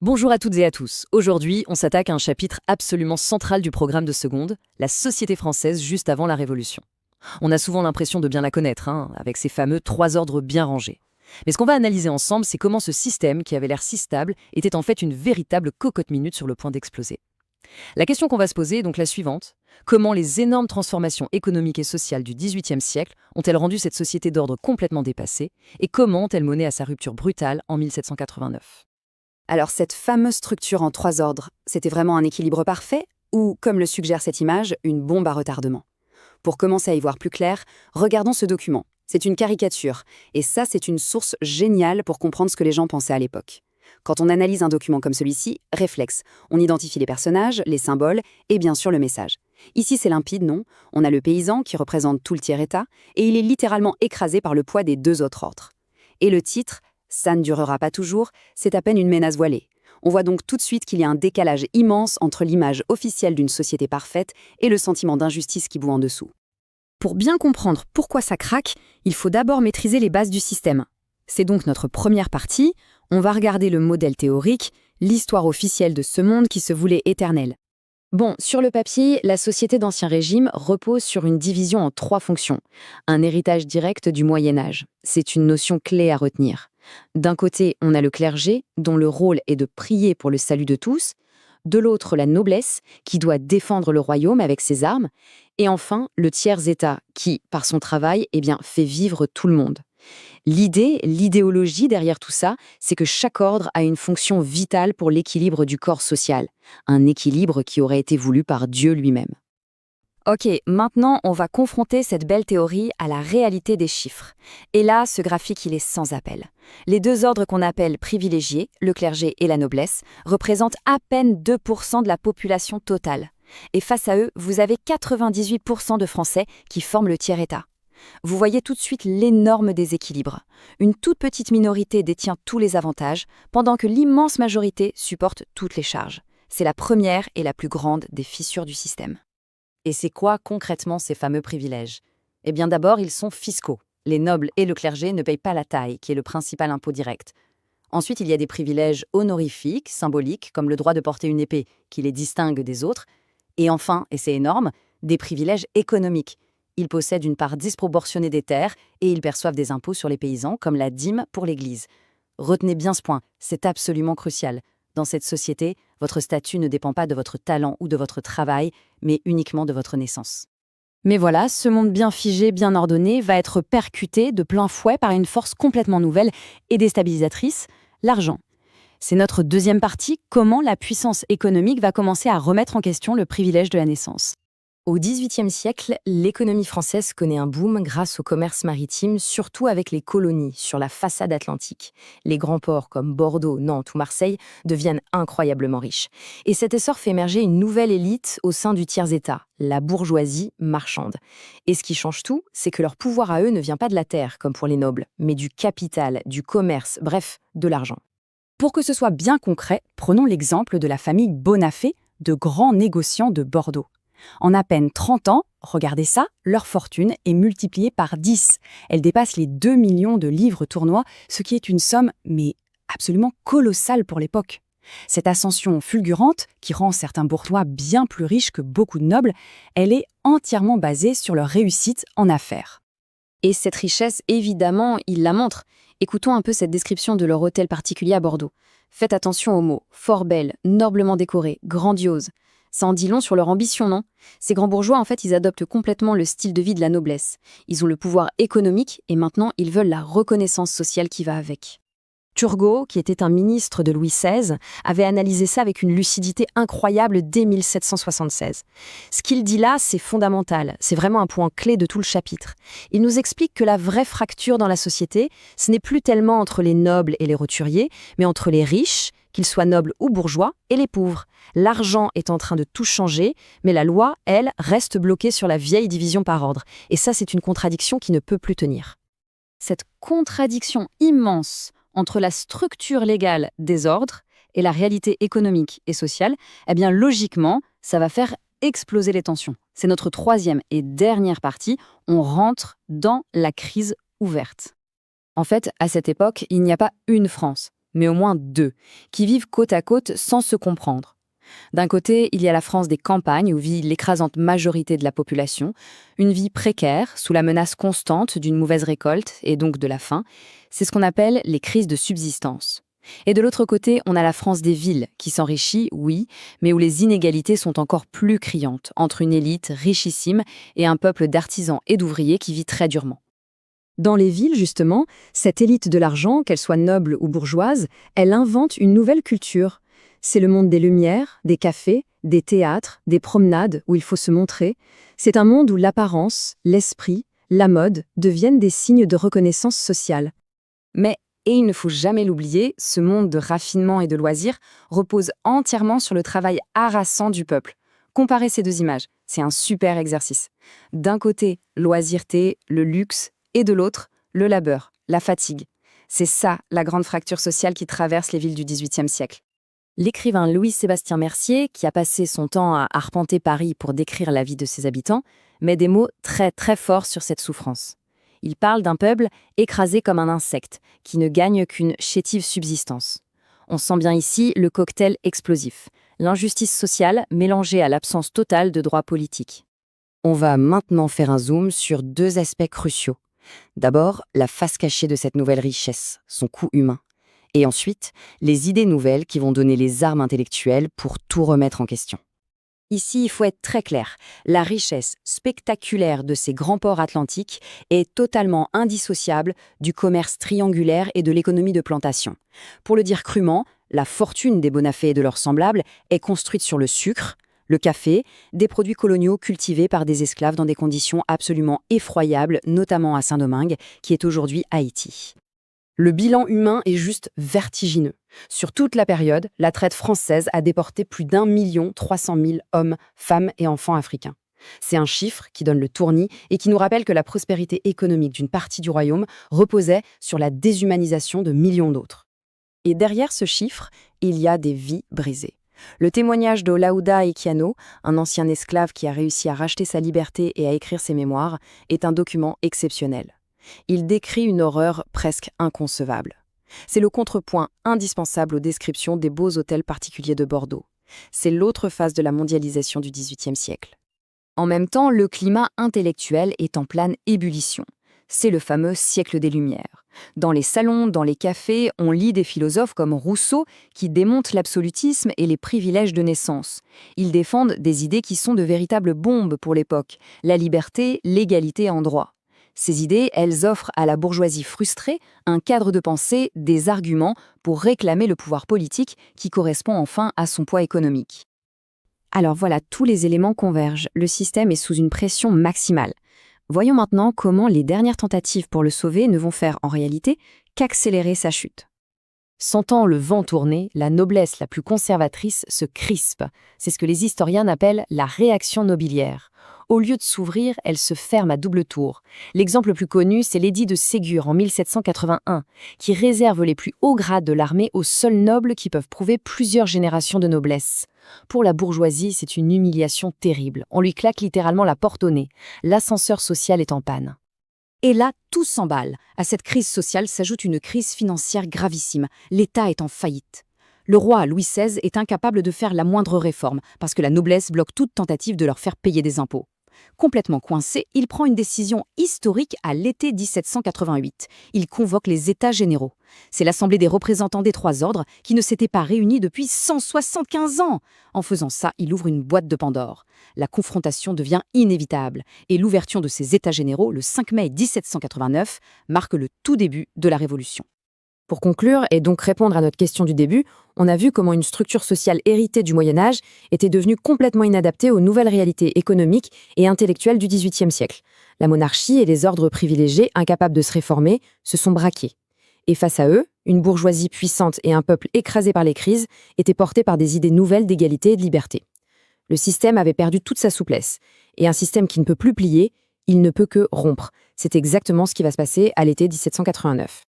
Bonjour à toutes et à tous. Aujourd'hui, on s'attaque à un chapitre absolument central du programme de seconde, la société française juste avant la Révolution. On a souvent l'impression de bien la connaître, avec ces fameux trois ordres bien rangés. Mais ce qu'on va analyser ensemble, c'est comment ce système, qui avait l'air si stable, était en fait une véritable cocotte-minute sur le point d'exploser. La question qu'on va se poser est donc la suivante. Comment les énormes transformations économiques et sociales du XVIIIe siècle ont-elles rendu cette société d'ordre complètement dépassée, et comment ont-elles mené à sa rupture brutale en 1789 ? Alors cette fameuse structure en trois ordres, c'était vraiment un équilibre parfait ou, comme le suggère cette image, une bombe à retardement? Pour commencer à y voir plus clair, regardons ce document. C'est une caricature, et ça c'est une source géniale pour comprendre ce que les gens pensaient à l'époque. Quand on analyse un document comme celui-ci, réflexe, on identifie les personnages, les symboles et bien sûr le message. Ici c'est limpide, non? On a le paysan qui représente tout le tiers-état, et il est littéralement écrasé par le poids des deux autres ordres. Et le titre, ça ne durera pas toujours, c'est à peine une menace voilée. On voit donc tout de suite qu'il y a un décalage immense entre l'image officielle d'une société parfaite et le sentiment d'injustice qui bout en dessous. Pour bien comprendre pourquoi ça craque, il faut d'abord maîtriser les bases du système. C'est donc notre première partie, on va regarder le modèle théorique, l'histoire officielle de ce monde qui se voulait éternel. Bon, sur le papier, la société d'Ancien Régime repose sur une division en trois fonctions. Un héritage direct du Moyen-Âge. C'est une notion clé à retenir. D'un côté, on a le clergé, dont le rôle est de prier pour le salut de tous. De l'autre, la noblesse, qui doit défendre le royaume avec ses armes. Et enfin, le tiers-état, qui, par son travail, fait vivre tout le monde. L'idéologie derrière tout ça, c'est que chaque ordre a une fonction vitale pour l'équilibre du corps social. Un équilibre qui aurait été voulu par Dieu lui-même. Ok, maintenant on va confronter cette belle théorie à la réalité des chiffres. Et là, ce graphique, il est sans appel. Les deux ordres qu'on appelle privilégiés, le clergé et la noblesse, représentent à peine 2% de la population totale. Et face à eux, vous avez 98% de Français qui forment le tiers-état. Vous voyez tout de suite l'énorme déséquilibre. Une toute petite minorité détient tous les avantages, pendant que l'immense majorité supporte toutes les charges. C'est la première et la plus grande des fissures du système. Et c'est quoi concrètement ces fameux privilèges ? Eh bien d'abord, ils sont fiscaux. Les nobles et le clergé ne payent pas la taille, qui est le principal impôt direct. Ensuite, il y a des privilèges honorifiques, symboliques, comme le droit de porter une épée, qui les distingue des autres. Et enfin, et c'est énorme, des privilèges économiques. Ils possèdent une part disproportionnée des terres et ils perçoivent des impôts sur les paysans, comme la dîme pour l'Église. Retenez bien ce point, c'est absolument crucial. Dans cette société, votre statut ne dépend pas de votre talent ou de votre travail, mais uniquement de votre naissance. Mais voilà, ce monde bien figé, bien ordonné, va être percuté de plein fouet par une force complètement nouvelle et déstabilisatrice, l'argent. C'est notre deuxième partie, comment la puissance économique va commencer à remettre en question le privilège de la naissance. Au XVIIIe siècle, l'économie française connaît un boom grâce au commerce maritime, surtout avec les colonies sur la façade atlantique. Les grands ports comme Bordeaux, Nantes ou Marseille deviennent incroyablement riches. Et cet essor fait émerger une nouvelle élite au sein du tiers-état, la bourgeoisie marchande. Et ce qui change tout, c'est que leur pouvoir à eux ne vient pas de la terre, comme pour les nobles, mais du capital, du commerce, bref, de l'argent. Pour que ce soit bien concret, prenons l'exemple de la famille Bonafé, de grands négociants de Bordeaux. En à peine 30 ans, regardez ça, leur fortune est multipliée par 10. Elle dépasse les 2 millions de livres tournois, ce qui est une somme, mais absolument colossale pour l'époque. Cette ascension fulgurante, qui rend certains bourgeois bien plus riches que beaucoup de nobles, elle est entièrement basée sur leur réussite en affaires. Et cette richesse, évidemment, ils la montrent. Écoutons un peu cette description de leur hôtel particulier à Bordeaux. Faites attention aux mots, fort belle, noblement décorée, grandiose. Ça en dit long sur leur ambition, non ? Ces grands bourgeois, en fait, ils adoptent complètement le style de vie de la noblesse. Ils ont le pouvoir économique et maintenant, ils veulent la reconnaissance sociale qui va avec. Turgot, qui était un ministre de Louis XVI, avait analysé ça avec une lucidité incroyable dès 1776. Ce qu'il dit là, c'est fondamental, c'est vraiment un point clé de tout le chapitre. Il nous explique que la vraie fracture dans la société, ce n'est plus tellement entre les nobles et les roturiers, mais entre les riches, qu'ils soient nobles ou bourgeois, et les pauvres. L'argent est en train de tout changer, mais la loi, elle, reste bloquée sur la vieille division par ordre. Et ça, c'est une contradiction qui ne peut plus tenir. Cette contradiction immense entre la structure légale des ordres et la réalité économique et sociale, eh bien logiquement, ça va faire exploser les tensions. C'est notre troisième et dernière partie, on rentre dans la crise ouverte. En fait, à cette époque, il n'y a pas une France, mais au moins deux, qui vivent côte à côte sans se comprendre. D'un côté, il y a la France des campagnes où vit l'écrasante majorité de la population, une vie précaire, sous la menace constante d'une mauvaise récolte et donc de la faim. C'est ce qu'on appelle les crises de subsistance. Et de l'autre côté, on a la France des villes, qui s'enrichit, oui, mais où les inégalités sont encore plus criantes, entre une élite richissime et un peuple d'artisans et d'ouvriers qui vit très durement. Dans les villes, justement, cette élite de l'argent, qu'elle soit noble ou bourgeoise, elle invente une nouvelle culture. C'est le monde des lumières, des cafés, des théâtres, des promenades où il faut se montrer. C'est un monde où l'apparence, l'esprit, la mode deviennent des signes de reconnaissance sociale. Et il ne faut jamais l'oublier, ce monde de raffinement et de loisirs repose entièrement sur le travail harassant du peuple. Comparez ces deux images, c'est un super exercice. D'un côté, l'oisireté, le luxe, et de l'autre, le labeur, la fatigue. C'est ça, la grande fracture sociale qui traverse les villes du XVIIIe siècle. L'écrivain Louis-Sébastien Mercier, qui a passé son temps à arpenter Paris pour décrire la vie de ses habitants, met des mots très très forts sur cette souffrance. Il parle d'un peuple écrasé comme un insecte, qui ne gagne qu'une chétive subsistance. On sent bien ici le cocktail explosif, l'injustice sociale mélangée à l'absence totale de droits politiques. On va maintenant faire un zoom sur deux aspects cruciaux. D'abord, la face cachée de cette nouvelle richesse, son coût humain. Et ensuite, les idées nouvelles qui vont donner les armes intellectuelles pour tout remettre en question. Ici, il faut être très clair, la richesse spectaculaire de ces grands ports atlantiques est totalement indissociable du commerce triangulaire et de l'économie de plantation. Pour le dire crûment, la fortune des Bonafé et de leurs semblables est construite sur le sucre, le café, des produits coloniaux cultivés par des esclaves dans des conditions absolument effroyables, notamment à Saint-Domingue, qui est aujourd'hui Haïti. Le bilan humain est juste vertigineux. Sur toute la période, la traite française a déporté plus d'1 300 000 hommes, femmes et enfants africains. C'est un chiffre qui donne le tournis et qui nous rappelle que la prospérité économique d'une partie du royaume reposait sur la déshumanisation de millions d'autres. Et derrière ce chiffre, il y a des vies brisées. Le témoignage de Olaudah Equiano, un ancien esclave qui a réussi à racheter sa liberté et à écrire ses mémoires, est un document exceptionnel. Il décrit une horreur presque inconcevable. C'est le contrepoint indispensable aux descriptions des beaux hôtels particuliers de Bordeaux. C'est l'autre phase de la mondialisation du XVIIIe siècle. En même temps, le climat intellectuel est en pleine ébullition. C'est le fameux siècle des Lumières. Dans les salons, dans les cafés, on lit des philosophes comme Rousseau qui démontent l'absolutisme et les privilèges de naissance. Ils défendent des idées qui sont de véritables bombes pour l'époque, la liberté, l'égalité en droit. Ces idées, elles offrent à la bourgeoisie frustrée un cadre de pensée, des arguments pour réclamer le pouvoir politique qui correspond enfin à son poids économique. Alors voilà, tous les éléments convergent, le système est sous une pression maximale. Voyons maintenant comment les dernières tentatives pour le sauver ne vont faire en réalité qu'accélérer sa chute. Sentant le vent tourner, la noblesse la plus conservatrice se crispe. C'est ce que les historiens appellent la réaction nobiliaire. Au lieu de s'ouvrir, elle se ferme à double tour. L'exemple le plus connu, c'est l'édit de Ségur en 1781, qui réserve les plus hauts grades de l'armée aux seuls nobles qui peuvent prouver plusieurs générations de noblesse. Pour la bourgeoisie, c'est une humiliation terrible. On lui claque littéralement la porte au nez. L'ascenseur social est en panne. Et là, tout s'emballe. À cette crise sociale s'ajoute une crise financière gravissime. L'État est en faillite. Le roi Louis XVI est incapable de faire la moindre réforme parce que la noblesse bloque toute tentative de leur faire payer des impôts. Complètement coincé, il prend une décision historique à l'été 1788. Il convoque les États généraux. C'est l'Assemblée des représentants des trois ordres qui ne s'était pas réunie depuis 175 ans. En faisant ça, il ouvre une boîte de Pandore. La confrontation devient inévitable et l'ouverture de ces États généraux, le 5 mai 1789, marque le tout début de la Révolution. Pour conclure et donc répondre à notre question du début, on a vu comment une structure sociale héritée du Moyen-Âge était devenue complètement inadaptée aux nouvelles réalités économiques et intellectuelles du XVIIIe siècle. La monarchie et les ordres privilégiés, incapables de se réformer, se sont braqués. Et face à eux, une bourgeoisie puissante et un peuple écrasé par les crises étaient portés par des idées nouvelles d'égalité et de liberté. Le système avait perdu toute sa souplesse. Et un système qui ne peut plus plier, il ne peut que rompre. C'est exactement ce qui va se passer à l'été 1789.